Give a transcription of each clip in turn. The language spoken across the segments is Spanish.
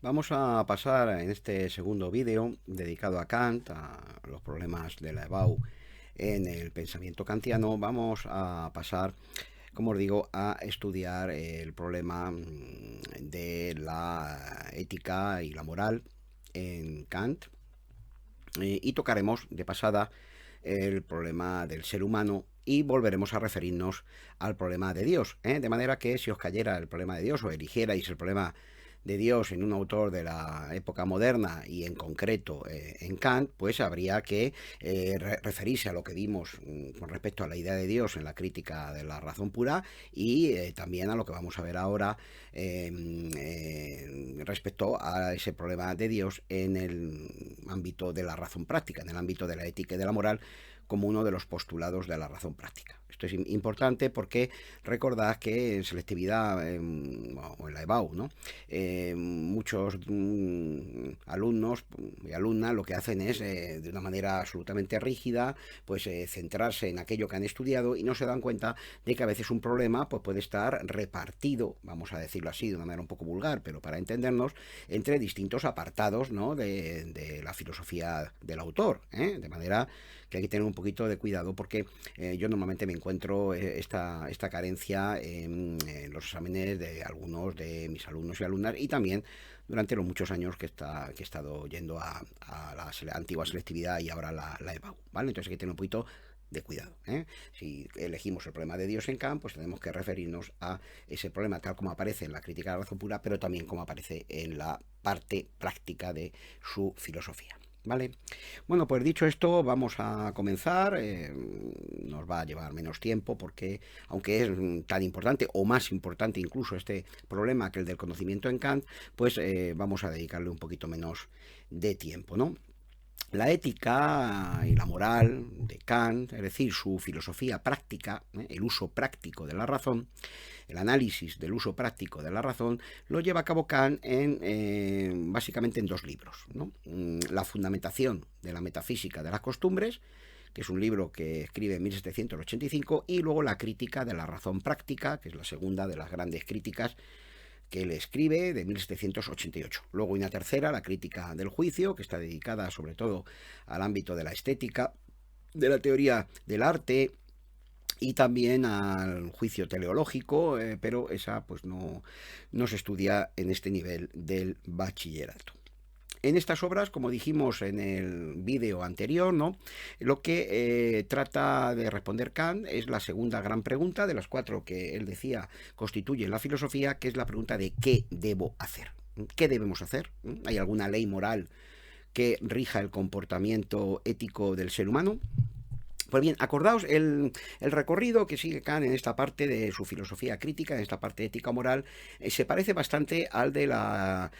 Vamos a pasar en este segundo vídeo dedicado a Kant, a los problemas de la EBAU en el pensamiento kantiano. Vamos a pasar, como os digo, a estudiar el problema de la ética y la moral en Kant, y tocaremos de pasada el problema del ser humano y volveremos a referirnos al problema de Dios, ¿eh? De manera que si os cayera el problema de Dios o eligierais el problema de Dios en un autor de la época moderna y en concreto en Kant, pues habría que referirse a lo que vimos con respecto a la idea de Dios en la crítica de la razón pura y también a lo que vamos a ver ahora respecto a ese problema de Dios en el ámbito de la razón práctica, en el ámbito de la ética y de la moral, como uno de los postulados de la razón práctica. Esto es importante porque recordad que en selectividad o en la EBAU, ¿no? Muchos alumnos y alumnas lo que hacen es de una manera absolutamente rígida pues centrarse en aquello que han estudiado y no se dan cuenta de que a veces un problema pues puede estar repartido, vamos a decirlo así de una manera un poco vulgar, pero para entendernos, entre distintos apartados, ¿no? de la filosofía del autor, ¿eh? De manera que hay que tener un poquito de cuidado porque yo normalmente me encuentro esta carencia en los exámenes de algunos de mis alumnos y alumnas y también durante los muchos años que he estado yendo a la antigua selectividad y ahora la EBAU, ¿vale? Entonces hay que tener un poquito de cuidado, ¿eh? Si elegimos el problema de Dios en Kant, pues tenemos que referirnos a ese problema tal como aparece en la crítica de la razón pura, pero también como aparece en la parte práctica de su filosofía. ¿Vale? Bueno, pues dicho esto, vamos a comenzar. Nos va a llevar menos tiempo porque, aunque es tan importante o más importante incluso este problema que el del conocimiento en Kant, pues vamos a dedicarle un poquito menos de tiempo, ¿no? La ética y la moral de Kant, es decir, su filosofía práctica, el uso práctico de la razón, el análisis del uso práctico de la razón, lo lleva a cabo Kant básicamente en dos libros, ¿no? La fundamentación de la metafísica de las costumbres, que es un libro que escribe en 1785, y luego la crítica de la razón práctica, que es la segunda de las grandes críticas que él escribe, de 1788. Luego una tercera, la crítica del juicio, que está dedicada sobre todo al ámbito de la estética, de la teoría del arte y también al juicio teleológico, pero esa pues no se estudia en este nivel del bachillerato. En estas obras, como dijimos en el vídeo anterior, ¿no? Lo que trata de responder Kant es la segunda gran pregunta de las cuatro que él decía constituyen la filosofía, que es la pregunta de ¿qué debo hacer? ¿Qué debemos hacer? ¿Hay alguna ley moral que rija el comportamiento ético del ser humano? Pues bien, acordaos el recorrido que sigue Kant en esta parte de su filosofía crítica, en esta parte ética-moral, se parece bastante al de la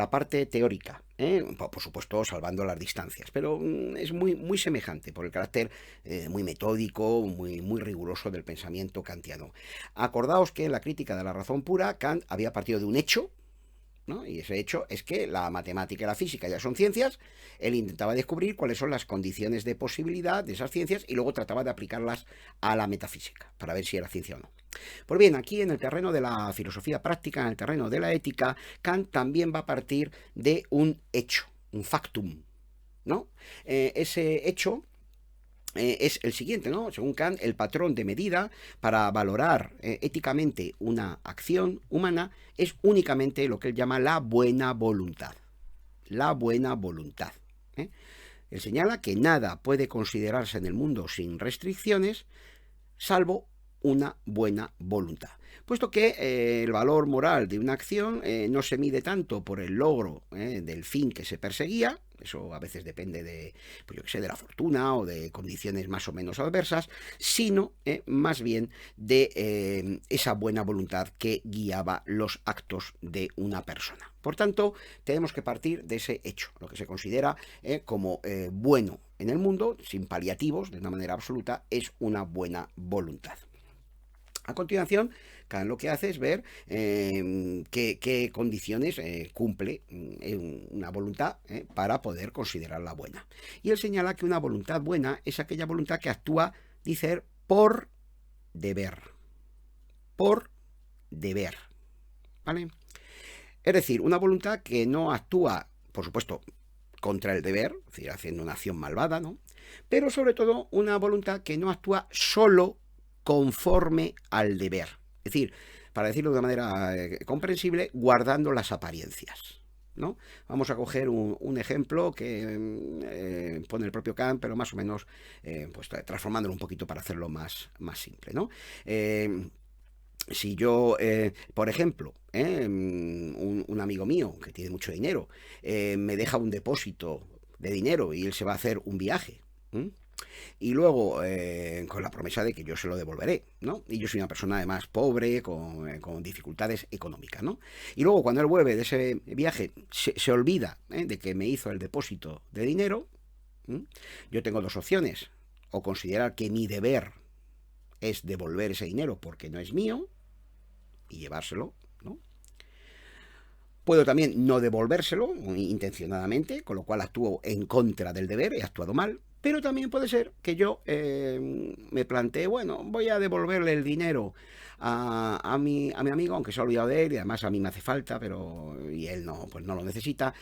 parte teórica, ¿eh? Por supuesto salvando las distancias, pero es muy semejante por el carácter muy metódico, muy riguroso del pensamiento kantiano. Acordaos que en la crítica de la razón pura, Kant había partido de un hecho, ¿no? Y ese hecho es que la matemática y la física ya son ciencias. Él intentaba descubrir cuáles son las condiciones de posibilidad de esas ciencias y luego trataba de aplicarlas a la metafísica para ver si era ciencia o no. Pues bien, aquí en el terreno de la filosofía práctica, en el terreno de la ética, Kant también va a partir de un hecho, un factum, ¿no? Ese hecho es el siguiente, ¿no? Según Kant, el patrón de medida para valorar éticamente una acción humana es únicamente lo que él llama la buena voluntad. La buena voluntad. ¿eh? Él señala que nada puede considerarse en el mundo sin restricciones, salvo una buena voluntad. Puesto que el valor moral de una acción no se mide tanto por el logro del fin que se perseguía, eso a veces depende de, pues yo que sé, de la fortuna o de condiciones más o menos adversas, sino más bien de esa buena voluntad que guiaba los actos de una persona. Por tanto, tenemos que partir de ese hecho, lo que se considera como bueno en el mundo, sin paliativos, de una manera absoluta, es una buena voluntad. A continuación, Kant lo que hace es ver qué condiciones cumple una voluntad para poder considerarla buena. Y él señala que una voluntad buena es aquella voluntad que actúa, dice él, por deber. Por deber. ¿Vale? Es decir, una voluntad que no actúa, por supuesto, contra el deber, es decir, haciendo una acción malvada, ¿no? Pero sobre todo una voluntad que no actúa solo conforme al deber. Es decir, para decirlo de una manera comprensible, guardando las apariencias, ¿no? Vamos a coger un ejemplo que pone el propio Kant, pero más o menos pues, transformándolo un poquito para hacerlo más simple, ¿no? Si yo, por ejemplo, un amigo mío que tiene mucho dinero me deja un depósito de dinero y él se va a hacer un viaje, ¿m? Y luego con la promesa de que yo se lo devolveré, ¿no? Y yo soy una persona además pobre, con dificultades económicas, ¿no? Y luego cuando él vuelve de ese viaje se olvida de que me hizo el depósito de dinero. ¿M? Yo tengo dos opciones: o considerar que mi deber es devolver ese dinero porque no es mío y llevárselo, ¿no? Puedo también no devolvérselo intencionadamente, con lo cual actúo en contra del deber, he actuado mal. Pero también puede ser que yo me plantee, bueno, voy a devolverle el dinero a mi amigo, aunque se ha olvidado de él y además a mí me hace falta, pero y él no, pues no lo necesita.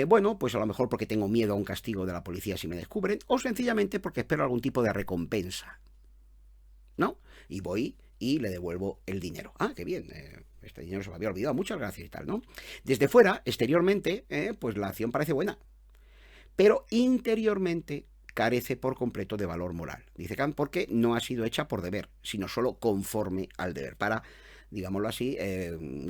Bueno, pues a lo mejor porque tengo miedo a un castigo de la policía si me descubren, o sencillamente porque espero algún tipo de recompensa, ¿no? Y voy y le devuelvo el dinero. Ah, qué bien, este dinero se me había olvidado, muchas gracias y tal, ¿no? Desde fuera, exteriormente, pues la acción parece buena, pero interiormente carece por completo de valor moral. Dice Kant, porque no ha sido hecha por deber, sino solo conforme al deber, para, digámoslo así,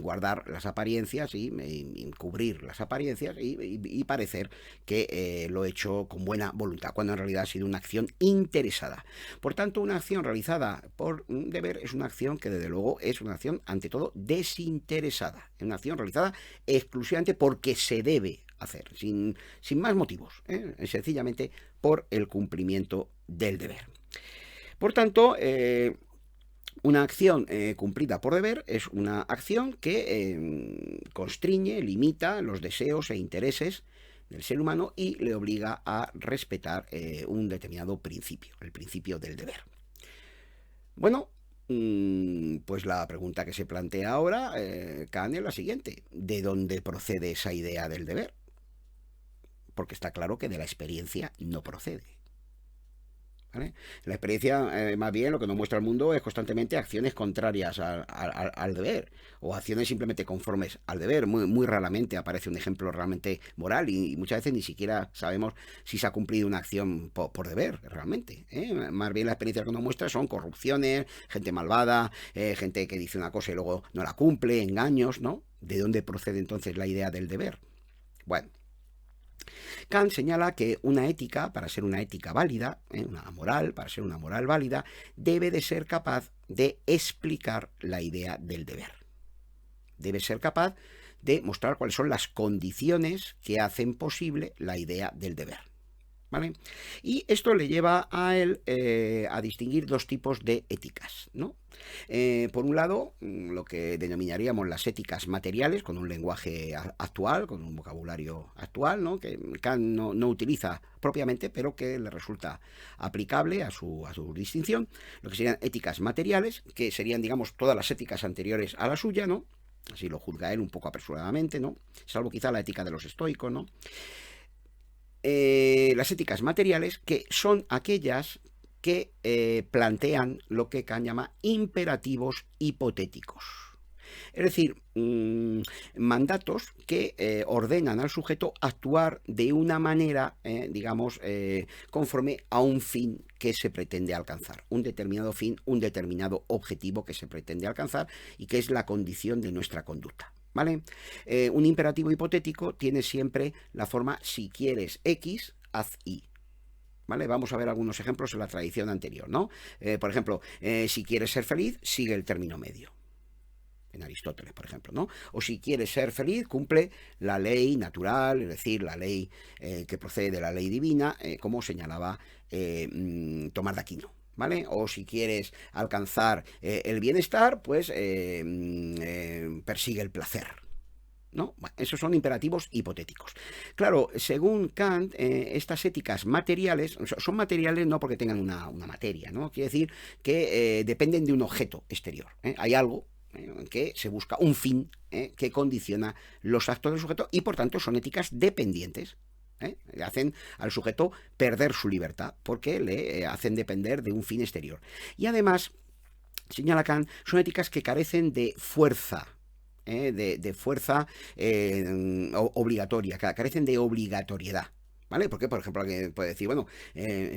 guardar las apariencias y cubrir las apariencias y parecer que lo he hecho con buena voluntad, cuando en realidad ha sido una acción interesada. Por tanto, una acción realizada por deber es una acción que desde luego es una acción ante todo desinteresada, es una acción realizada exclusivamente porque se debe hacer, sin más motivos, sencillamente por el cumplimiento del deber. Por tanto, una acción cumplida por deber es una acción que constriñe, limita los deseos e intereses del ser humano y le obliga a respetar un determinado principio, el principio del deber. Bueno, pues la pregunta que se plantea ahora, Kant, es la siguiente: ¿de dónde procede esa idea del deber? Porque está claro que de la experiencia no procede, ¿vale? La experiencia, más bien, lo que nos muestra el mundo es constantemente acciones contrarias al deber, o acciones simplemente conformes al deber. Muy raramente aparece un ejemplo realmente moral y muchas veces ni siquiera sabemos si se ha cumplido una acción por deber realmente, ¿eh? Más bien la experiencia que nos muestra son corrupciones, gente malvada, gente que dice una cosa y luego no la cumple, engaños, ¿no? ¿De dónde procede entonces la idea del deber? Bueno, Kant señala que una ética, para ser una ética válida, una moral, para ser una moral válida, debe de ser capaz de explicar la idea del deber. Debe ser capaz de mostrar cuáles son las condiciones que hacen posible la idea del deber, ¿vale? Y esto le lleva a él a distinguir dos tipos de éticas, ¿no? Por un lado, lo que denominaríamos las éticas materiales, con un lenguaje actual, con un vocabulario actual, ¿no? Que Kant no utiliza propiamente, pero que le resulta aplicable a su distinción. Lo que serían éticas materiales, que serían, digamos, todas las éticas anteriores a la suya, ¿no? Así lo juzga él un poco apresuradamente, ¿no? Salvo quizá la ética de los estoicos, ¿no? Las éticas materiales, que son aquellas que plantean lo que Kant llama imperativos hipotéticos. Es decir, mandatos que ordenan al sujeto actuar de una manera, digamos, conforme a un fin que se pretende alcanzar, un determinado fin, un determinado objetivo que se pretende alcanzar y que es la condición de nuestra conducta, ¿vale? Un imperativo hipotético tiene siempre la forma: si quieres X, haz Y. ¿Vale? Vamos a ver algunos ejemplos en la tradición anterior, ¿no? Por ejemplo, si quieres ser feliz, sigue el término medio. En Aristóteles, por ejemplo, ¿no? O si quieres ser feliz, cumple la ley natural, es decir, la ley que procede de la ley divina, como señalaba Tomás de Aquino, ¿vale? O si quieres alcanzar el bienestar, pues persigue el placer, ¿no? Bueno, esos son imperativos hipotéticos. Claro, según Kant, estas éticas materiales son materiales no porque tengan una materia, ¿no? Quiere decir que dependen de un objeto exterior, ¿eh? Hay algo en que se busca un fin que condiciona los actos del sujeto y por tanto son éticas dependientes. Le hacen al sujeto perder su libertad porque le hacen depender de un fin exterior. Y además, señala Kant, son éticas que carecen de fuerza, de fuerza obligatoria, que carecen de obligatoriedad. ¿Vale? Porque, por ejemplo, alguien puede decir, bueno,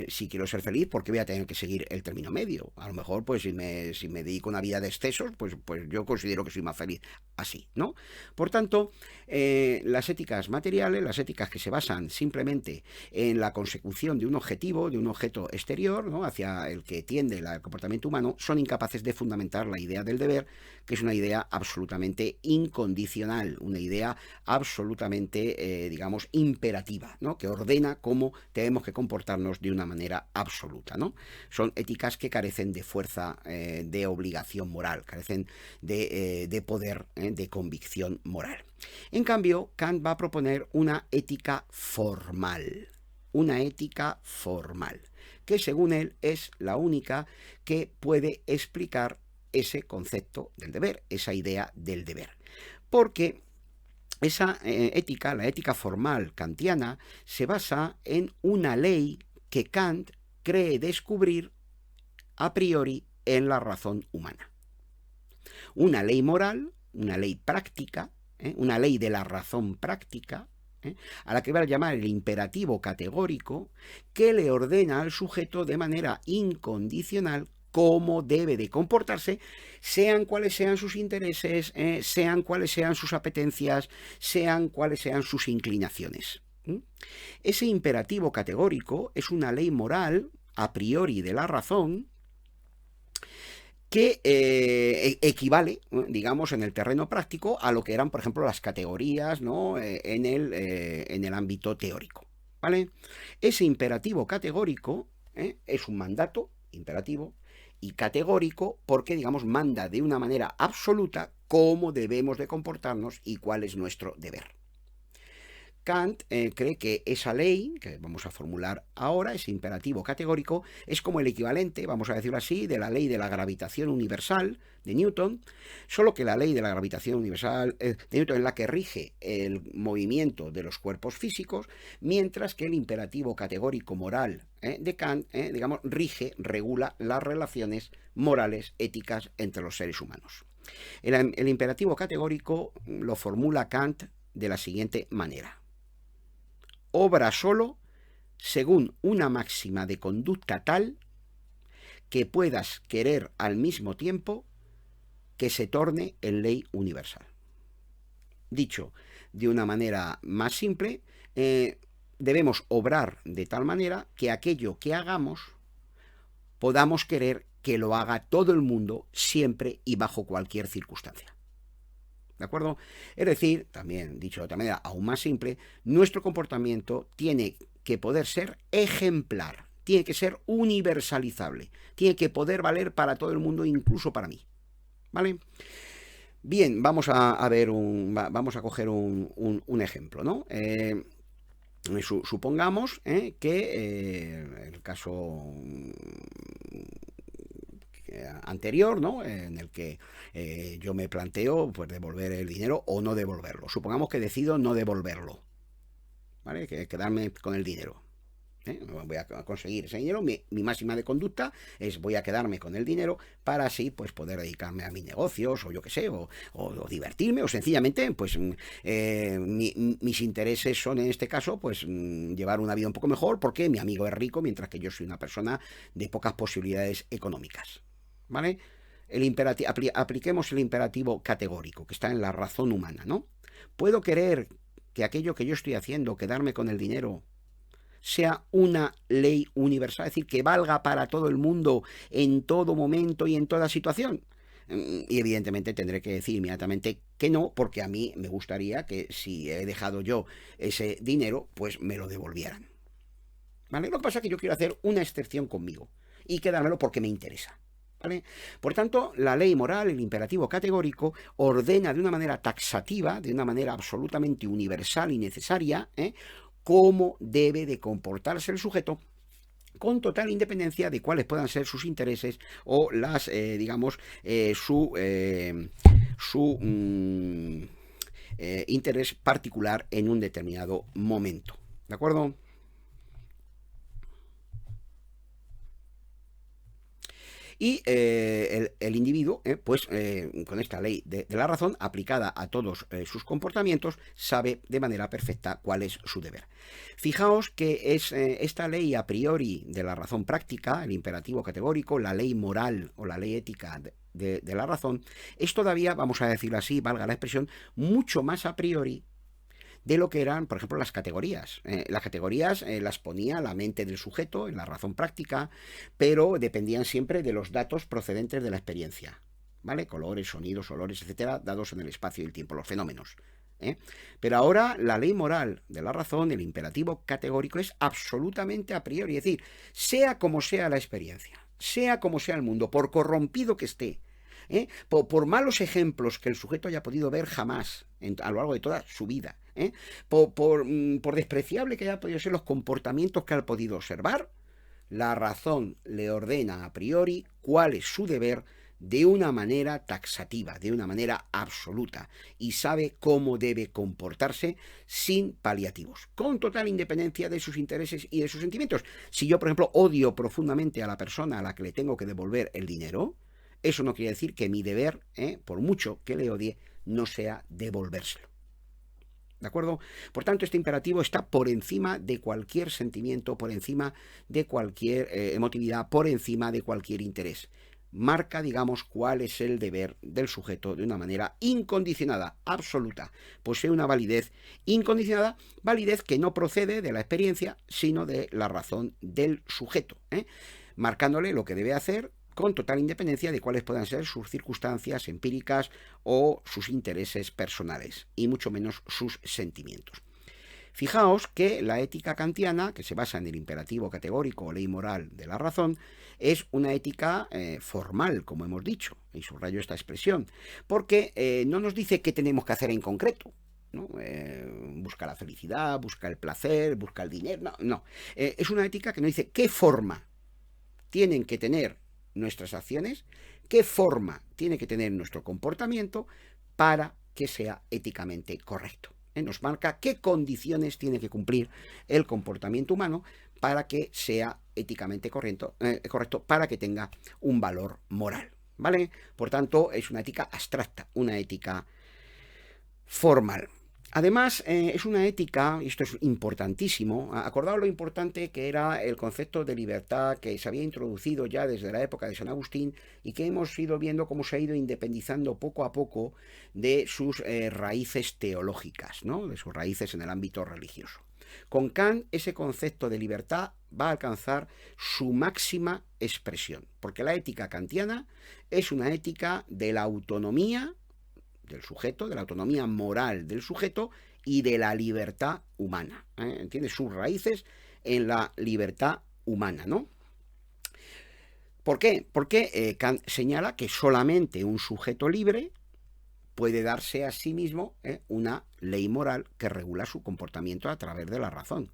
si quiero ser feliz, ¿por qué voy a tener que seguir el término medio? A lo mejor, pues, si me dedico a una vida de excesos, pues yo considero que soy más feliz así, ¿no? Por tanto, las éticas materiales, las éticas que se basan simplemente en la consecución de un objetivo, de un objeto exterior, ¿no?, hacia el que tiende el comportamiento humano, son incapaces de fundamentar la idea del deber, que es una idea absolutamente incondicional, una idea absolutamente, digamos, imperativa, ¿no?, que ordena cómo tenemos que comportarnos de una manera absoluta, ¿no? Son éticas que carecen de fuerza de obligación moral, carecen de poder, de convicción moral. En cambio, Kant va a proponer una ética formal, que según él es la única que puede explicar ese concepto del deber, esa idea del deber. Porque esa ética, la ética formal kantiana, se basa en una ley que Kant cree descubrir a priori en la razón humana. Una ley moral, una ley práctica, una ley de la razón práctica, a la que va a llamar el imperativo categórico, que le ordena al sujeto de manera incondicional cómo debe de comportarse, sean cuales sean sus intereses, sean cuales sean sus apetencias, sean cuales sean sus inclinaciones. Ese imperativo categórico es una ley moral a priori de la razón que equivale, digamos, en el terreno práctico a lo que eran, por ejemplo, las categorías, ¿no?, en el ámbito teórico, ¿vale? Ese imperativo categórico es un mandato imperativo y categórico porque, digamos, manda de una manera absoluta cómo debemos de comportarnos y cuál es nuestro deber. Kant cree que esa ley, que vamos a formular ahora, ese imperativo categórico, es como el equivalente, vamos a decirlo así, de la ley de la gravitación universal de Newton, solo que la ley de la gravitación universal de Newton es la que rige el movimiento de los cuerpos físicos, mientras que el imperativo categórico moral de Kant, digamos, regula las relaciones morales, éticas entre los seres humanos. El imperativo categórico lo formula Kant de la siguiente manera: obra solo según una máxima de conducta tal que puedas querer al mismo tiempo que se torne en ley universal. Dicho de una manera más simple, debemos obrar de tal manera que aquello que hagamos podamos querer que lo haga todo el mundo siempre y bajo cualquier circunstancia. ¿De acuerdo? Es decir, también dicho de otra manera aún más simple, nuestro comportamiento tiene que poder ser ejemplar, tiene que ser universalizable, tiene que poder valer para todo el mundo, incluso para mí. ¿Vale? Bien, vamos a coger un ejemplo, ¿no? Supongamos que el caso anterior, ¿no?, en el que yo me planteo, pues, devolver el dinero o no devolverlo. Supongamos que decido no devolverlo, ¿vale? Quedarme con el dinero. Voy a conseguir ese dinero. Mi máxima de conducta es voy a quedarme con el dinero para así, pues, poder dedicarme a mis negocios, o yo qué sé, o divertirme, o sencillamente, pues, mis intereses son, en este caso, pues, llevar una vida un poco mejor porque mi amigo es rico mientras que yo soy una persona de pocas posibilidades económicas, ¿vale? Apliquemos el imperativo categórico que está en la razón humana, ¿no? ¿Puedo querer que aquello que yo estoy haciendo, quedarme con el dinero, sea una ley universal, es decir, que valga para todo el mundo en todo momento y en toda situación? Y evidentemente tendré que decir inmediatamente que no, porque a mí me gustaría que si he dejado yo ese dinero, pues me lo devolvieran, ¿vale? Lo que pasa es que yo quiero hacer una excepción conmigo y quedármelo porque me interesa, ¿vale? Por tanto, la ley moral, el imperativo categórico, ordena de una manera taxativa, de una manera absolutamente universal y necesaria, cómo debe de comportarse el sujeto con total independencia de cuáles puedan ser sus intereses o las, digamos, su interés particular en un determinado momento. ¿De acuerdo? Y el individuo, pues con esta ley de la razón aplicada a todos sus comportamientos, sabe de manera perfecta cuál es su deber. Fijaos que es esta ley a priori de la razón práctica, el imperativo categórico, la ley moral o la ley ética de la razón, es todavía, vamos a decirlo así, valga la expresión, mucho más a priori de lo que eran, por ejemplo, las categorías. Las categorías las ponía la mente del sujeto en la razón práctica, pero dependían siempre de los datos procedentes de la experiencia, ¿vale? Colores, sonidos, olores, etcétera, dados en el espacio y el tiempo, los fenómenos. Pero ahora la ley moral de la razón, el imperativo categórico, es absolutamente a priori, es decir, sea como sea la experiencia, sea como sea el mundo, por corrompido que esté, por malos ejemplos que el sujeto haya podido ver jamás a lo largo de toda su vida, por despreciable que haya podido ser los comportamientos que ha podido observar, la razón le ordena a priori cuál es su deber de una manera taxativa, de una manera absoluta, y sabe cómo debe comportarse sin paliativos, con total independencia de sus intereses y de sus sentimientos. Si yo, por ejemplo, odio profundamente a la persona a la que le tengo que devolver el dinero, eso no quiere decir que mi deber, por mucho que le odie, no sea devolvérselo. ¿De acuerdo? Por tanto, este imperativo está por encima de cualquier sentimiento, por encima de cualquier emotividad, por encima de cualquier interés. Marca, digamos, cuál es el deber del sujeto de una manera incondicionada, absoluta. Posee una validez incondicionada, validez que no procede de la experiencia, sino de la razón del sujeto, marcándole lo que debe hacer con total independencia de cuáles puedan ser sus circunstancias empíricas o sus intereses personales, y mucho menos sus sentimientos. Fijaos que la ética kantiana, que se basa en el imperativo categórico o ley moral de la razón, es una ética formal, como hemos dicho, y subrayo esta expresión, porque no nos dice qué tenemos que hacer en concreto, ¿no? Busca la felicidad, busca el placer, busca el dinero, no. Es una ética que nos dice qué forma tienen que tener nuestras acciones, qué forma tiene que tener nuestro comportamiento para que sea éticamente correcto. Nos marca qué condiciones tiene que cumplir el comportamiento humano para que sea éticamente correcto, para que tenga un valor moral, ¿vale? Por tanto, es una ética abstracta, una ética formal. Además, es una ética, y esto es importantísimo, acordaos lo importante que era el concepto de libertad que se había introducido ya desde la época de San Agustín y que hemos ido viendo cómo se ha ido independizando poco a poco de sus raíces teológicas, ¿no? De sus raíces en el ámbito religioso. Con Kant, ese concepto de libertad va a alcanzar su máxima expresión, porque la ética kantiana es una ética de la autonomía del sujeto, de la autonomía moral del sujeto y de la libertad humana. Tiene sus raíces en la libertad humana, ¿no? ¿Por qué? Porque Kant señala que solamente un sujeto libre puede darse a sí mismo una ley moral que regula su comportamiento a través de la razón.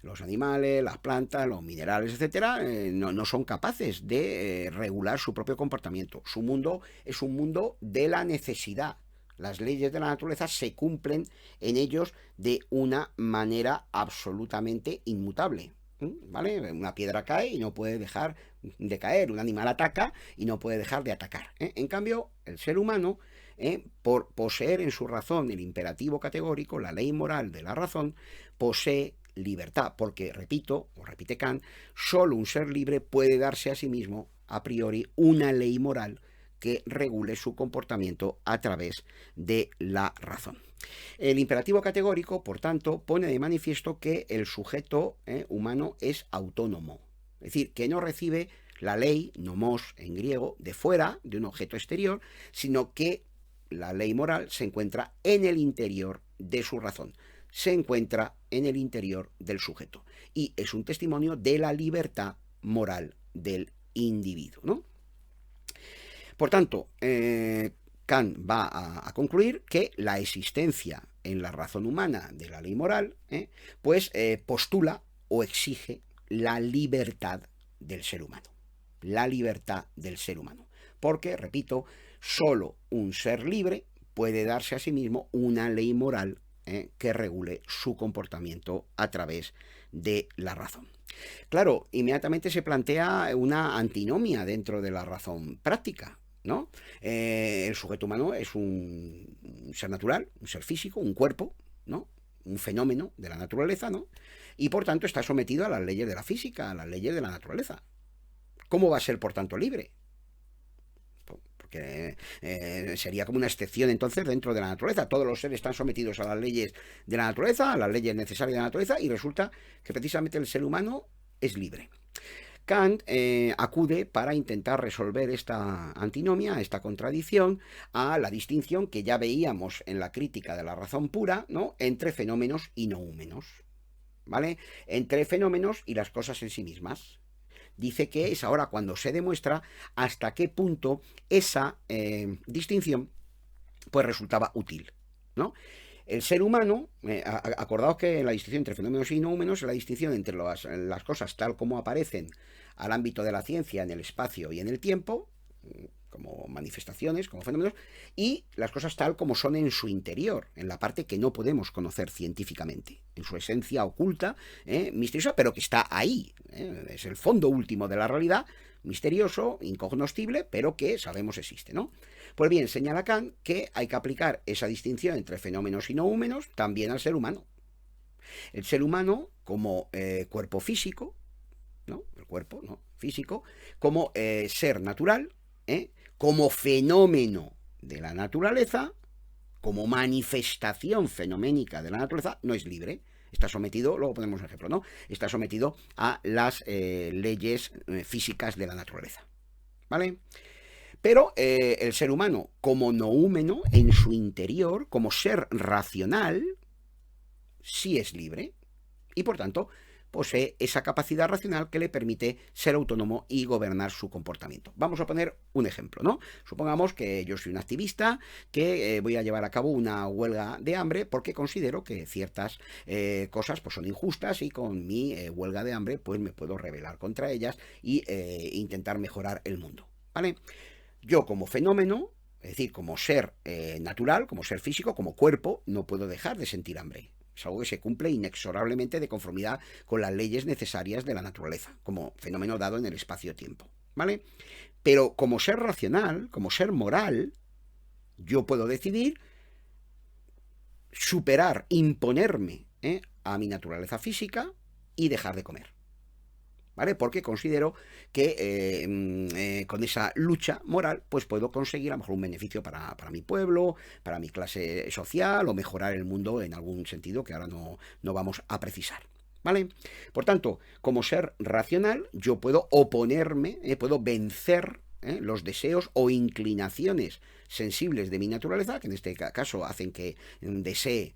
Los animales, las plantas, los minerales, etcétera, no son capaces de regular su propio comportamiento. Su mundo es un mundo de la necesidad. Las leyes de la naturaleza se cumplen en ellos de una manera absolutamente inmutable, ¿vale? Una piedra cae y no puede dejar de caer. Un animal ataca y no puede dejar de atacar. En cambio, el ser humano, por poseer en su razón el imperativo categórico, la ley moral de la razón, posee libertad, porque, repito, o repite Kant, solo un ser libre puede darse a sí mismo, a priori, una ley moral que regule su comportamiento a través de la razón. El imperativo categórico, por tanto, pone de manifiesto que el sujeto humano es autónomo, es decir, que no recibe la ley, nomos en griego, de fuera, de un objeto exterior, sino que la ley moral se encuentra en el interior de su razón, se encuentra en el interior del sujeto y es un testimonio de la libertad moral del individuo, ¿no? Por tanto, Kant va a concluir que la existencia en la razón humana de la ley moral, pues postula o exige la libertad del ser humano. La libertad del ser humano. Porque, repito, solo un ser libre puede darse a sí mismo una ley moral que regule su comportamiento a través de la razón. Claro, inmediatamente se plantea una antinomia dentro de la razón práctica, ¿no? El sujeto humano es un ser natural, un ser físico, un cuerpo, ¿no? Un fenómeno de la naturaleza, ¿no? Y por tanto está sometido a las leyes de la física, a las leyes de la naturaleza. ¿Cómo va a ser, por tanto, libre? Porque sería como una excepción entonces dentro de la naturaleza. Todos los seres están sometidos a las leyes de la naturaleza, a las leyes necesarias de la naturaleza, y resulta que precisamente el ser humano es libre. Kant acude para intentar resolver esta antinomia, esta contradicción, a la distinción que ya veíamos en la crítica de la razón pura, ¿no? Entre fenómenos y noúmenos, ¿vale? Entre fenómenos y las cosas en sí mismas. Dice que es ahora cuando se demuestra hasta qué punto esa distinción pues resultaba útil, ¿no? El ser humano, acordaos que la distinción entre fenómenos y noúmenos es la distinción entre las cosas tal como aparecen al ámbito de la ciencia en el espacio y en el tiempo, como manifestaciones, como fenómenos, y las cosas tal como son en su interior, en la parte que no podemos conocer científicamente, en su esencia oculta, misteriosa, pero que está ahí, es el fondo último de la realidad, misterioso, incognoscible, pero que sabemos existe, ¿no? Pues bien, señala Kant que hay que aplicar esa distinción entre fenómenos y noúmenos también al ser humano. El ser humano como cuerpo físico, ¿no? El cuerpo, ¿no? Físico, como ser natural, como fenómeno de la naturaleza, como manifestación fenoménica de la naturaleza, no es libre. Está sometido, luego ponemos un ejemplo, ¿no? Está sometido a las leyes físicas de la naturaleza, ¿vale? Pero el ser humano, como noúmeno, en su interior, como ser racional, sí es libre y por tanto posee esa capacidad racional que le permite ser autónomo y gobernar su comportamiento. Vamos a poner un ejemplo, ¿no? Supongamos que yo soy un activista que voy a llevar a cabo una huelga de hambre porque considero que ciertas cosas pues, son injustas y con mi huelga de hambre pues me puedo rebelar contra ellas y intentar mejorar el mundo, ¿vale? Yo como fenómeno, es decir, como ser natural, como ser físico, como cuerpo, no puedo dejar de sentir hambre. Es algo que se cumple inexorablemente de conformidad con las leyes necesarias de la naturaleza, como fenómeno dado en el espacio-tiempo, ¿vale? Pero como ser racional, como ser moral, yo puedo decidir superar, imponerme a mi naturaleza física y dejar de comer. ¿Vale? Porque considero que con esa lucha moral pues puedo conseguir a lo mejor un beneficio para mi pueblo, para mi clase social o mejorar el mundo en algún sentido que ahora no vamos a precisar. ¿Vale? Por tanto, como ser racional, yo puedo oponerme, puedo vencer los deseos o inclinaciones sensibles de mi naturaleza, que en este caso hacen que desee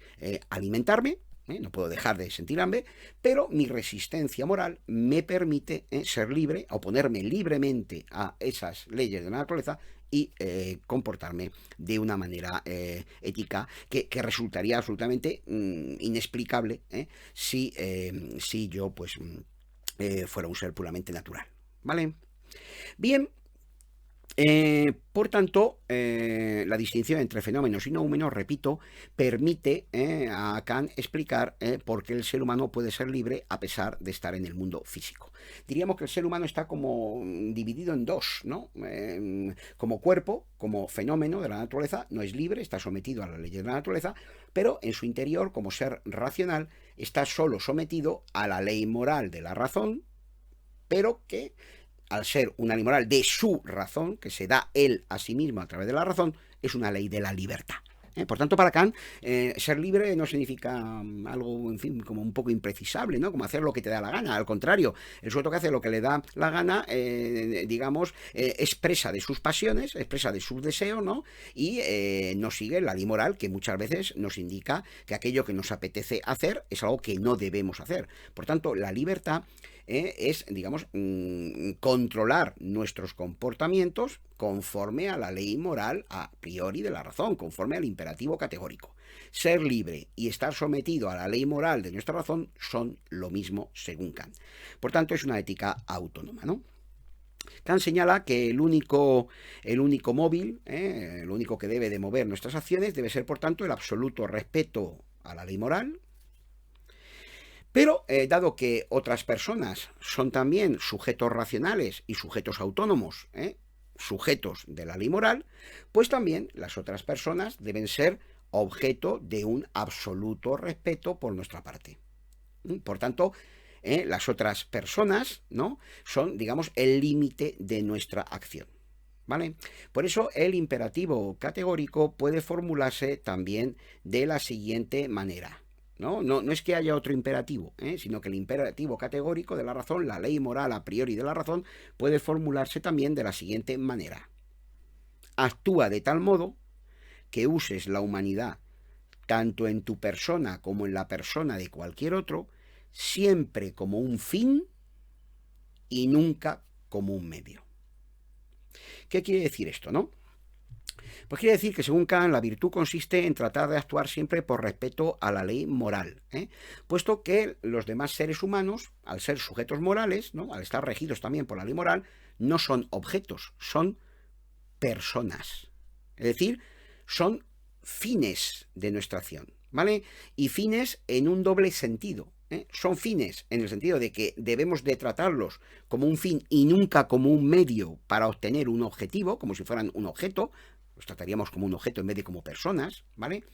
alimentarme. No puedo dejar de sentir hambre, pero mi resistencia moral me permite ser libre, oponerme libremente a esas leyes de la naturaleza y comportarme de una manera ética que resultaría absolutamente inexplicable si yo pues fuera un ser puramente natural. ¿Vale? Bien. Por tanto, la distinción entre fenómenos y noúmenos, repito, permite a Kant explicar por qué el ser humano puede ser libre a pesar de estar en el mundo físico. Diríamos que el ser humano está como dividido en dos, ¿no? Como cuerpo, como fenómeno de la naturaleza, no es libre, está sometido a las leyes de la naturaleza, pero en su interior, como ser racional, está solo sometido a la ley moral de la razón, pero que al ser una ley moral de su razón, que se da él a sí mismo a través de la razón, es una ley de la libertad. Por tanto, para Kant, ser libre no significa algo, en fin, como un poco imprecisable, ¿no? Como hacer lo que te da la gana. Al contrario, el sujeto que hace lo que le da la gana, digamos, expresa de sus pasiones, expresa de sus deseos, ¿no? Y no sigue la ley moral que muchas veces nos indica que aquello que nos apetece hacer es algo que no debemos hacer. Por tanto, la libertad es, digamos, controlar nuestros comportamientos conforme a la ley moral a priori de la razón, conforme al imperativo categórico. Ser libre y estar sometido a la ley moral de nuestra razón son lo mismo según Kant. Por tanto, es una ética autónoma, ¿no? Kant señala que el único móvil, el único que debe de mover nuestras acciones, debe ser, por tanto, el absoluto respeto a la ley moral. Pero, dado que otras personas son también sujetos racionales y sujetos autónomos, sujetos de la ley moral, pues también las otras personas deben ser objeto de un absoluto respeto por nuestra parte. Por tanto, las otras personas, ¿no?, son, digamos, el límite de nuestra acción, ¿vale? Por eso el imperativo categórico puede formularse también de la siguiente manera. No es que haya otro imperativo, sino que el imperativo categórico de la razón, la ley moral a priori de la razón, puede formularse también de la siguiente manera. Actúa de tal modo que uses la humanidad, tanto en tu persona como en la persona de cualquier otro, siempre como un fin y nunca como un medio. ¿Qué quiere decir esto, no? Pues quiere decir que, según Kant, la virtud consiste en tratar de actuar siempre por respeto a la ley moral, puesto que los demás seres humanos, al ser sujetos morales, ¿no?, al estar regidos también por la ley moral, no son objetos, son personas. Es decir, son fines de nuestra acción, ¿vale? Y fines en un doble sentido. Son fines en el sentido de que debemos de tratarlos como un fin y nunca como un medio para obtener un objetivo, como si fueran un objeto. Los trataríamos como un objeto en vez de como personas, ¿vale?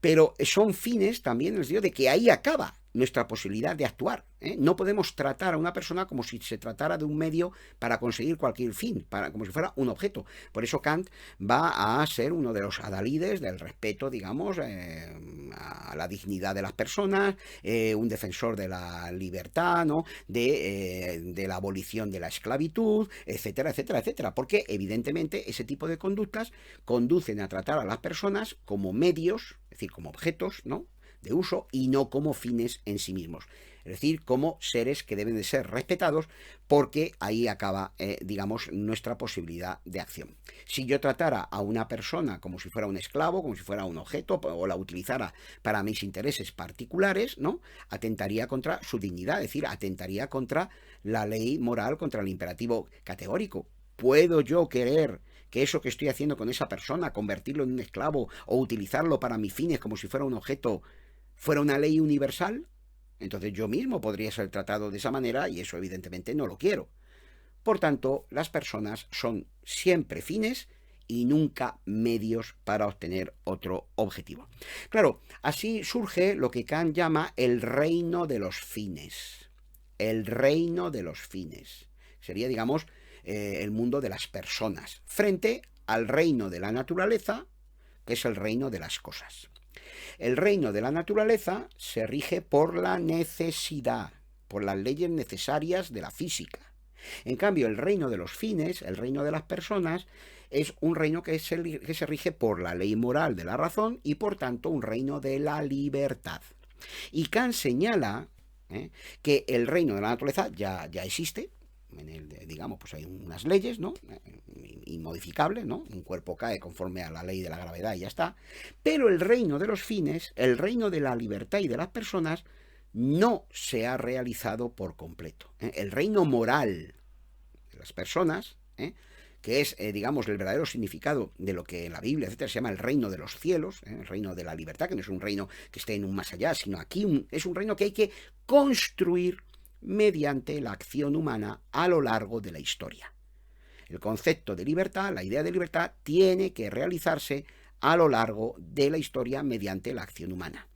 Pero son fines también en el sentido de que ahí acaba nuestra posibilidad de actuar. No podemos tratar a una persona como si se tratara de un medio para conseguir cualquier fin, como si fuera un objeto. Por eso Kant va a ser uno de los adalides del respeto, digamos, a la dignidad de las personas, un defensor de la libertad, ¿no?, de la abolición de la esclavitud, etcétera, etcétera, etcétera. Porque evidentemente ese tipo de conductas conducen a tratar a las personas como medios, es decir, como objetos, ¿no?, de uso, y no como fines en sí mismos. Es decir, como seres que deben de ser respetados, porque ahí acaba, digamos, nuestra posibilidad de acción. Si yo tratara a una persona como si fuera un esclavo, como si fuera un objeto, o la utilizara para mis intereses particulares, ¿no?, atentaría contra su dignidad, es decir, atentaría contra la ley moral, contra el imperativo categórico. ¿Puedo yo querer que eso que estoy haciendo con esa persona, convertirlo en un esclavo o utilizarlo para mis fines como si fuera un objeto, fuera una ley universal? Entonces yo mismo podría ser tratado de esa manera y eso evidentemente no lo quiero. Por tanto, las personas son siempre fines y nunca medios para obtener otro objetivo. Claro, así surge lo que Kant llama el reino de los fines. El reino de los fines. Sería, digamos, el mundo de las personas, frente al reino de la naturaleza, que es el reino de las cosas. El reino de la naturaleza se rige por la necesidad, por las leyes necesarias de la física. En cambio, el reino de los fines, el reino de las personas, es un reino que se rige por la ley moral de la razón y, por tanto, un reino de la libertad. Y Kant señala que el reino de la naturaleza ya existe. Digamos, pues hay unas leyes, ¿no?, inmodificables, ¿no? Un cuerpo cae conforme a la ley de la gravedad y ya está. Pero el reino de los fines, el reino de la libertad y de las personas, no se ha realizado por completo. El reino moral de las personas, que es, digamos, el verdadero significado de lo que en la Biblia, etcétera, se llama el reino de los cielos, el reino de la libertad, que no es un reino que esté en un más allá, sino aquí es un reino que hay que construir mediante la acción humana a lo largo de la historia. El concepto de libertad, la idea de libertad, tiene que realizarse a lo largo de la historia mediante la acción humana.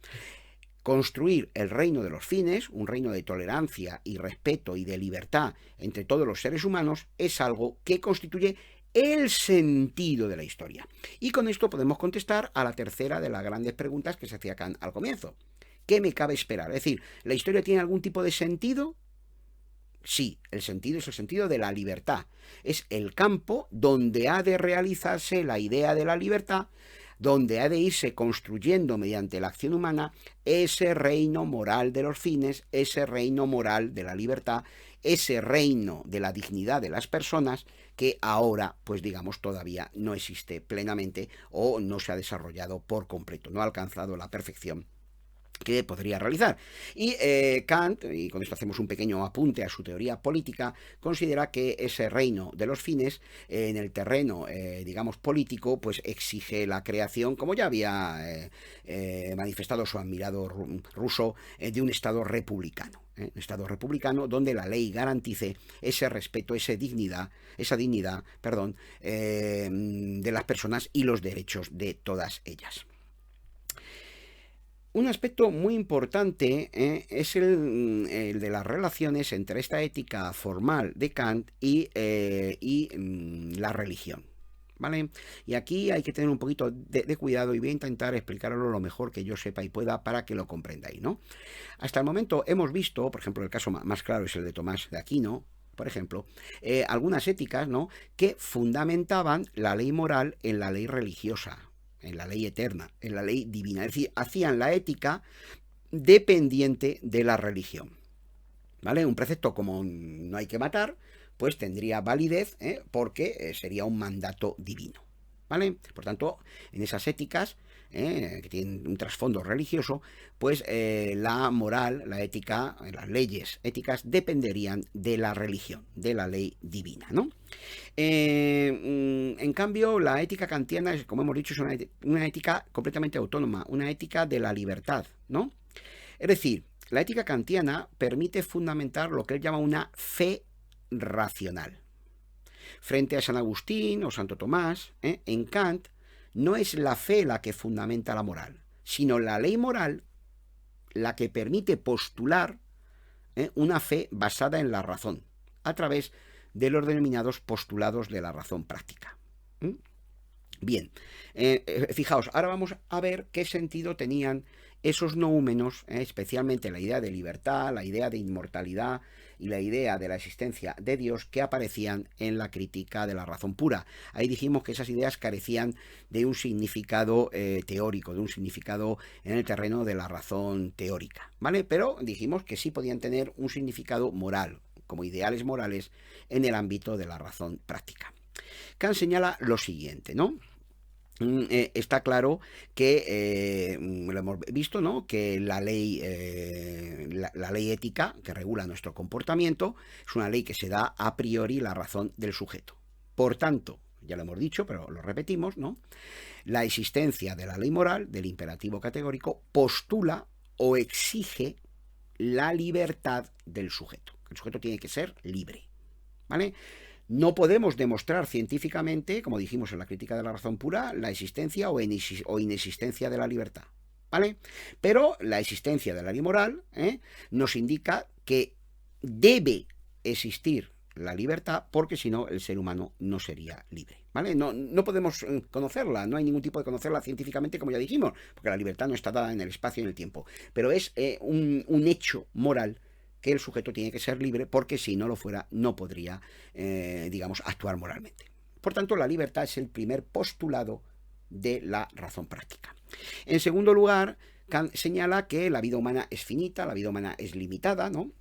Construir el reino de los fines, un reino de tolerancia y respeto y de libertad entre todos los seres humanos, es algo que constituye el sentido de la historia. Y con esto podemos contestar a la tercera de las grandes preguntas que se hacía Kant al comienzo. ¿Qué me cabe esperar? Es decir, ¿la historia tiene algún tipo de sentido? Sí, el sentido es el sentido de la libertad. Es el campo donde ha de realizarse la idea de la libertad donde ha de irse construyendo mediante la acción humana ese reino moral de los fines, ese reino moral de la libertad, ese reino de la dignidad de las personas que ahora, pues digamos, todavía no existe plenamente o no se ha desarrollado por completo, no ha alcanzado la perfección que podría realizar. Y Kant, y con esto hacemos un pequeño apunte a su teoría política, considera que ese reino de los fines en el terreno, digamos, político, pues exige la creación, como ya había manifestado su admirado Rousseau, de un Estado republicano. Un Estado republicano donde la ley garantice ese respeto, esa dignidad, perdón, de las personas y los derechos de todas ellas. Un aspecto muy importante es el de las relaciones entre esta ética formal de Kant y la religión. ¿Vale? Y aquí hay que tener un poquito de cuidado y voy a intentar explicarlo lo mejor que yo sepa y pueda para que lo comprendáis, ¿no? Hasta el momento hemos visto, por ejemplo, el caso más claro es el de Tomás de Aquino, por ejemplo, algunas éticas, ¿no?, que fundamentaban la ley moral en la ley religiosa, en la ley eterna, en la ley divina. Es decir, hacían la ética dependiente de la religión. ¿Vale? Un precepto como no hay que matar, pues tendría validez porque sería un mandato divino. ¿Vale? Por tanto, en esas éticas, que tienen un trasfondo religioso, pues la moral, la ética, las leyes éticas dependerían de la religión, de la ley divina, ¿no? En cambio, la ética kantiana, como hemos dicho, es una ética completamente autónoma, una ética de la libertad, ¿no? Es decir, la ética kantiana permite fundamentar lo que él llama una fe racional. Frente a San Agustín o Santo Tomás, en Kant no es la fe la que fundamenta la moral, sino la ley moral la que permite postular una fe basada en la razón, a través de los denominados postulados de la razón práctica. Bien, fijaos, ahora vamos a ver qué sentido tenían esos noúmenos, especialmente la idea de libertad, la idea de inmortalidad y la idea de la existencia de Dios que aparecían en la crítica de la razón pura. Ahí dijimos que esas ideas carecían de un significado teórico, de un significado en el terreno de la razón teórica, ¿vale? Pero dijimos que sí podían tener un significado moral, como ideales morales en el ámbito de la razón práctica. Kant señala lo siguiente, ¿no? Está claro que, lo hemos visto, ¿no?, que la ley ética que regula nuestro comportamiento es una ley que se da a priori la razón del sujeto. Por tanto, ya lo hemos dicho, pero lo repetimos, ¿no?, la existencia de la ley moral, del imperativo categórico, postula o exige la libertad del sujeto. El sujeto tiene que ser libre, ¿vale? No podemos demostrar científicamente, como dijimos en la crítica de la razón pura, la existencia o inexistencia de la libertad, ¿vale? Pero la existencia de la ley moral nos indica que debe existir la libertad, porque si no el ser humano no sería libre, ¿vale? No podemos conocerla, no hay ningún tipo de conocerla científicamente, como ya dijimos, porque la libertad no está dada en el espacio y en el tiempo, pero es un hecho moral que el sujeto tiene que ser libre, porque si no lo fuera no podría, digamos, actuar moralmente. Por tanto, la libertad es el primer postulado de la razón práctica. En segundo lugar, Kant señala que la vida humana es finita, la vida humana es limitada, ¿no?,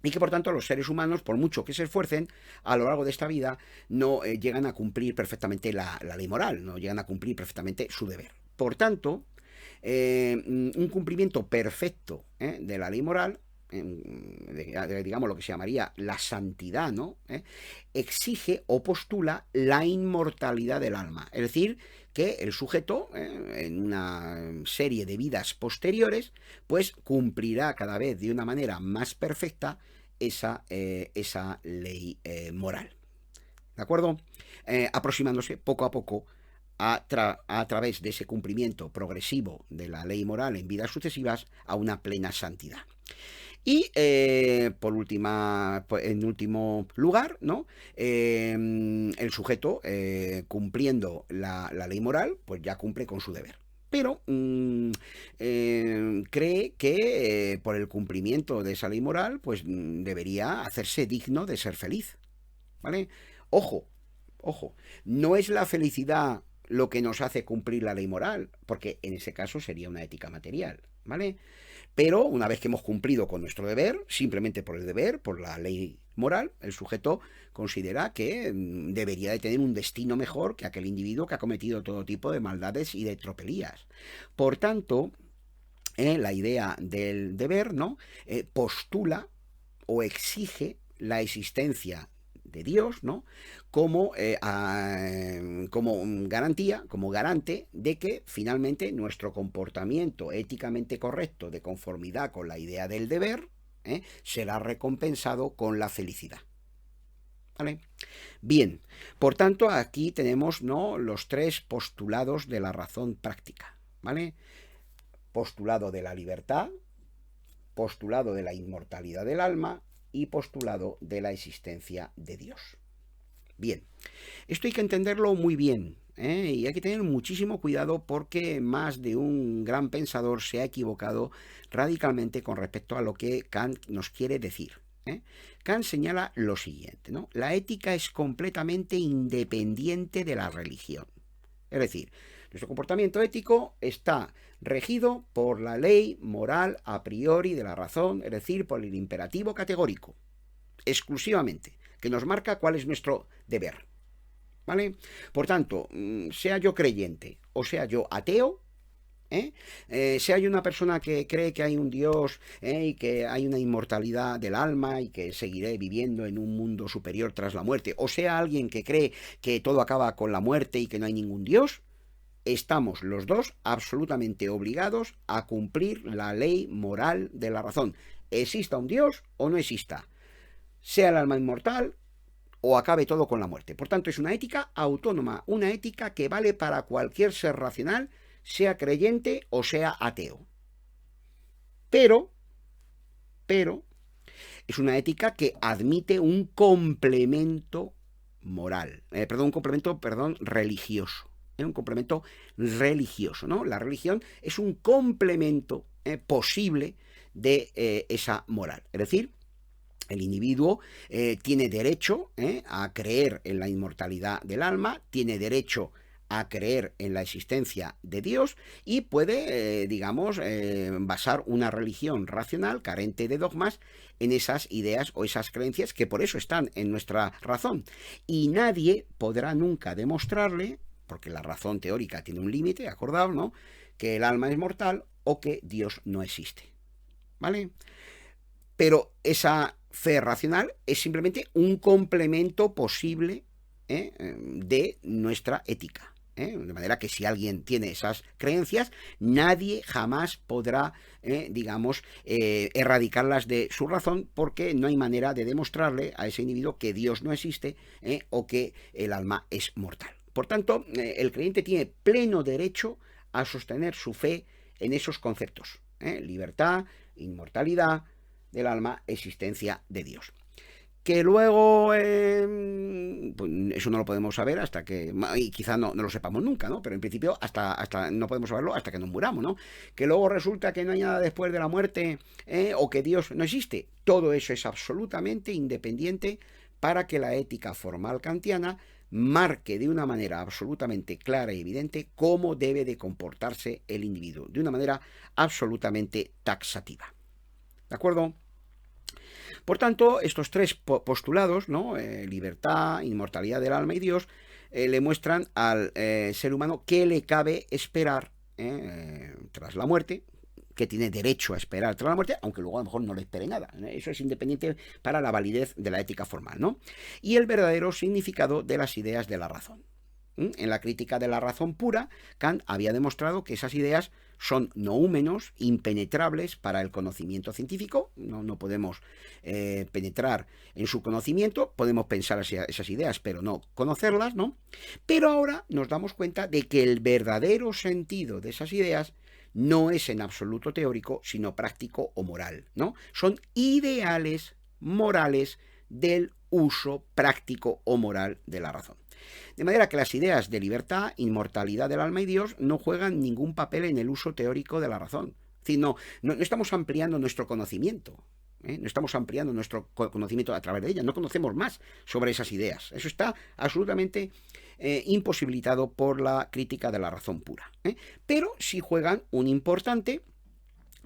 y que por tanto los seres humanos, por mucho que se esfuercen, a lo largo de esta vida no llegan a cumplir perfectamente la ley moral, no llegan a cumplir perfectamente su deber. Por tanto, un cumplimiento perfecto de la ley moral, digamos lo que se llamaría la santidad, ¿no?, exige o postula la inmortalidad del alma, es decir, que el sujeto en una serie de vidas posteriores pues cumplirá cada vez de una manera más perfecta esa ley moral, ¿de acuerdo? Aproximándose poco a poco a través de ese cumplimiento progresivo de la ley moral en vidas sucesivas a una plena santidad. Y en último lugar, ¿no?, el sujeto, cumpliendo la ley moral, pues ya cumple con su deber. Pero cree que por el cumplimiento de esa ley moral, pues debería hacerse digno de ser feliz, ¿vale? Ojo, no es la felicidad lo que nos hace cumplir la ley moral, porque en ese caso sería una ética material, ¿vale? Pero una vez que hemos cumplido con nuestro deber, simplemente por el deber, por la ley moral, el sujeto considera que debería de tener un destino mejor que aquel individuo que ha cometido todo tipo de maldades y de tropelías. Por tanto, la idea del deber, ¿no? Postula o exige la existencia de Dios, ¿no? Como, como garantía, como garante de que finalmente nuestro comportamiento éticamente correcto de conformidad con la idea del deber será recompensado con la felicidad. ¿Vale? Bien, por tanto aquí tenemos, ¿no?, los tres postulados de la razón práctica, ¿vale? Postulado de la libertad, postulado de la inmortalidad del alma y postulado de la existencia de Dios. Bien, esto hay que entenderlo muy bien, y hay que tener muchísimo cuidado porque más de un gran pensador se ha equivocado radicalmente con respecto a lo que Kant nos quiere decir. Kant señala lo siguiente, ¿no? La ética es completamente independiente de la religión. Es decir, nuestro comportamiento ético está regido por la ley moral a priori de la razón, es decir, por el imperativo categórico, exclusivamente, que nos marca cuál es nuestro deber. ¿Vale? Por tanto, sea yo creyente o sea yo ateo, sea yo una persona que cree que hay un Dios y que hay una inmortalidad del alma y que seguiré viviendo en un mundo superior tras la muerte, o sea alguien que cree que todo acaba con la muerte y que no hay ningún Dios, estamos los dos absolutamente obligados a cumplir la ley moral de la razón, exista un Dios o no exista, sea el alma inmortal o acabe todo con la muerte. Por tanto, es una ética autónoma, una ética que vale para cualquier ser racional, sea creyente o sea ateo. Pero, es una ética que admite un complemento moral, religioso. Un complemento religioso, ¿no? La religión es un complemento posible de esa moral. Es decir, el individuo tiene derecho a creer en la inmortalidad del alma, tiene derecho a creer en la existencia de Dios y puede, basar una religión racional, carente de dogmas, en esas ideas o esas creencias que por eso están en nuestra razón. Y nadie podrá nunca demostrarle, porque la razón teórica tiene un límite, acordado, ¿no?, que el alma es mortal o que Dios no existe. ¿Vale? Pero esa fe racional es simplemente un complemento posible de nuestra ética. De manera que si alguien tiene esas creencias, nadie jamás podrá, erradicarlas de su razón, porque no hay manera de demostrarle a ese individuo que Dios no existe o que el alma es mortal. Por tanto, el creyente tiene pleno derecho a sostener su fe en esos conceptos. Libertad, inmortalidad del alma, existencia de Dios. Que luego, pues eso no lo podemos saber hasta que, y quizá no lo sepamos nunca, ¿no? Pero en principio hasta no podemos saberlo hasta que nos muramos, ¿no? Que luego resulta que no hay nada después de la muerte, o que Dios no existe. Todo eso es absolutamente independiente para que la ética formal kantiana marque de una manera absolutamente clara y evidente cómo debe de comportarse el individuo, de una manera absolutamente taxativa. ¿De acuerdo? Por tanto, estos tres postulados, ¿no?, libertad, inmortalidad del alma y Dios, le muestran al ser humano qué le cabe esperar tras la muerte, que tiene derecho a esperar tras la muerte, aunque luego a lo mejor no le espere nada. Eso es independiente para la validez de la ética formal, ¿no? Y el verdadero significado de las ideas de la razón. En la crítica de la razón pura, Kant había demostrado que esas ideas son noúmenos, impenetrables para el conocimiento científico. No podemos penetrar en su conocimiento, podemos pensar esas ideas, pero no conocerlas, ¿no? Pero ahora nos damos cuenta de que el verdadero sentido de esas ideas no es en absoluto teórico, sino práctico o moral, ¿no? Son ideales morales del uso práctico o moral de la razón. De manera que las ideas de libertad, inmortalidad del alma y Dios no juegan ningún papel en el uso teórico de la razón. Es decir, no estamos ampliando nuestro conocimiento, no estamos ampliando nuestro conocimiento a través de ellas, no conocemos más sobre esas ideas. Eso está absolutamente imposibilitado por la crítica de la razón pura. Pero sí juegan un importante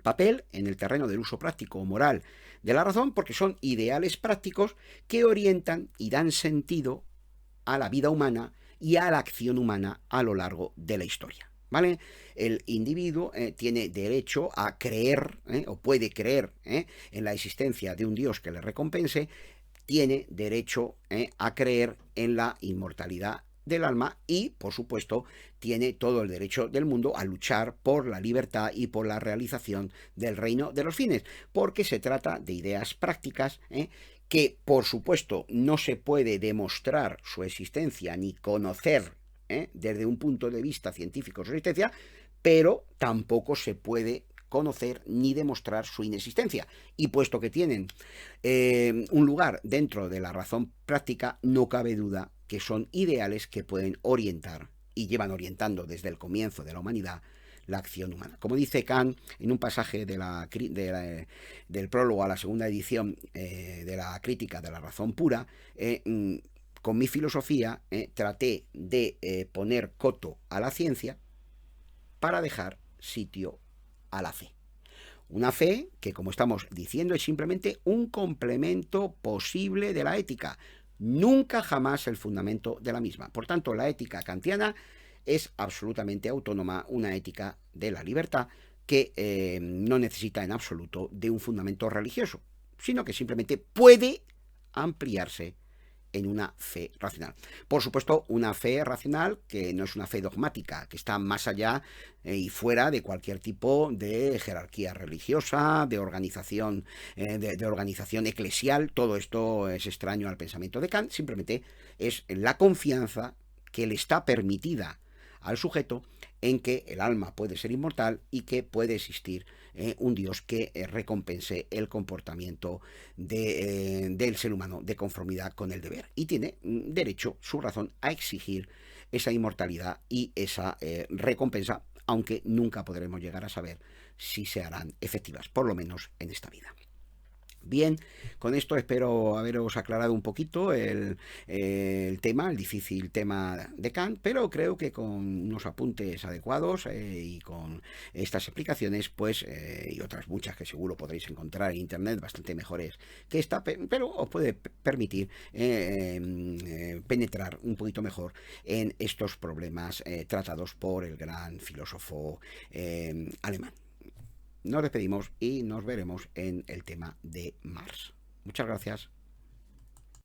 papel en el terreno del uso práctico o moral de la razón, porque son ideales prácticos que orientan y dan sentido a la vida humana y a la acción humana a lo largo de la historia. ¿Vale? El individuo tiene derecho a creer, o puede creer, en la existencia de un Dios que le recompense, tiene derecho a creer en la inmortalidad del alma y, por supuesto, tiene todo el derecho del mundo a luchar por la libertad y por la realización del reino de los fines, porque se trata de ideas prácticas que, por supuesto, no se puede demostrar su existencia ni conocer desde un punto de vista científico su existencia, pero tampoco se puede conocer ni demostrar su inexistencia. Y puesto que tienen un lugar dentro de la razón práctica, no cabe duda que son ideales que pueden orientar y llevan orientando desde el comienzo de la humanidad la acción humana. Como dice Kant en un pasaje del prólogo a la segunda edición de la crítica de la razón pura, con mi filosofía traté de poner coto a la ciencia para dejar sitio a la fe. Una fe que, como estamos diciendo, es simplemente un complemento posible de la ética, nunca jamás el fundamento de la misma. Por tanto, la ética kantiana es absolutamente autónoma, una ética de la libertad que no necesita en absoluto de un fundamento religioso, sino que simplemente puede ampliarse en una fe racional. Por supuesto, una fe racional que no es una fe dogmática, que está más allá y fuera de cualquier tipo de jerarquía religiosa, de organización, de organización eclesial. Todo esto es extraño al pensamiento de Kant, simplemente es la confianza que le está permitida al sujeto en que el alma puede ser inmortal y que puede existir un Dios que recompense el comportamiento del ser humano de conformidad con el deber. Y tiene derecho, su razón, a exigir esa inmortalidad y esa recompensa, aunque nunca podremos llegar a saber si se harán efectivas, por lo menos en esta vida. Bien, con esto espero haberos aclarado un poquito el tema, el difícil tema de Kant, pero creo que con unos apuntes adecuados y con estas explicaciones, pues, y otras muchas que seguro podréis encontrar en internet bastante mejores que esta, pero os puede permitir penetrar un poquito mejor en estos problemas tratados por el gran filósofo alemán. Nos despedimos y nos veremos en el tema de Mars. Muchas gracias.